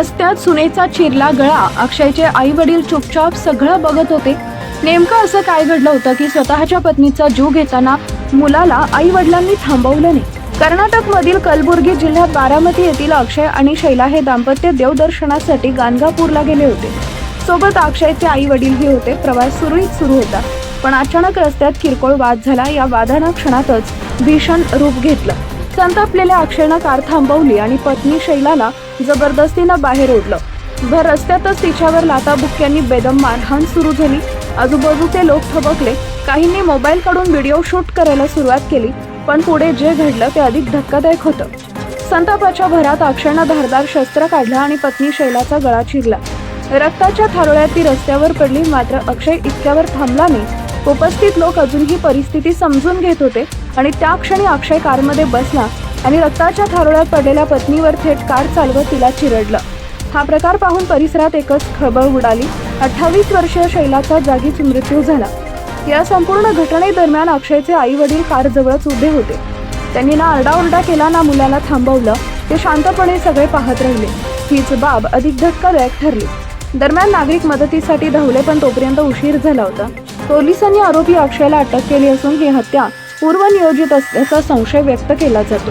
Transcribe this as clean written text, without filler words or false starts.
रस्त्यात सुनेचा चिरला गळा. अक्षयचे आई वडील चुपचाप सगळं बघत होते. नेमकं असं काय घडलं होतं की स्वतःच्या पत्नीचा जीव घेताना मुलाला आई वडिलांनी थांबवलं नाही. कर्नाटक मधील कलबुर्गी जिल्ह्यात बारामती येथील अक्षय आणि शैला हे दाम्पत्य देवदर्शनासाठी गाणगापूरला गेले होते. सोबत अक्षयचे आई वडीलही होते. प्रवास सुरळीत सुरू होता, पण अचानक रस्त्यात किरकोळ वाद झाला. या वादानं क्षणातच भीषण रूप घेतलं. संतापलेल्या अक्षयनं कार थांबवली आणि पत्नी शैलाला जबरदस्तीनं बाहेर ओढलं. भर रस्त्यातच तिच्यावर लाथाबुक्क्यांनी बेदम मारहाण सुरू झाली. आजूबाजूचे लोक थबकले. काहींनी मोबाईल काढून व्हिडिओ शूट करायला सुरुवात केली. पण पुढे जे घडलं ते अधिक धक्कादायक होतं. संतापाच्या भरात अक्षयनं धारदार शस्त्र काढलं आणि पत्नी शैलाचा गळा चिरला. रक्ताच्या थारोळ्यात ती रस्त्यावर पडली. मात्र अक्षय इतक्यावर थांबला नाही. उपस्थित लोक अजूनही परिस्थिती समजून घेत होते आणि त्या क्षणी अक्षय कारमध्ये बसला आणि रक्ताच्या थारोळ्यात पडलेल्या पत्नीवर थेट कार चालवत तिला चिरडलं. हा प्रकार पाहून परिसरात एकच खळबळ उडाली. 28 वर्षीय शैलाचा जागीच मृत्यू झाला. या संपूर्ण घटनेदरम्यान अक्षयचे आई वडील कारजवळच उभे होते. त्यांनी ना आरडाओरडा केला ना मुलाला थांबवलं. ते शांतपणे सगळे पाहत राहिले. हीच बाब अधिक धक्कादायक ठरली. दरम्यान नागरिक मदतीसाठी धावले, पण तोपर्यंत उशीर झाला होता. पोलिसांनी आरोपी अक्षयला अटक केली असून ही हत्या पूर्वनियोजित असल्याचा संशय व्यक्त केला जातो.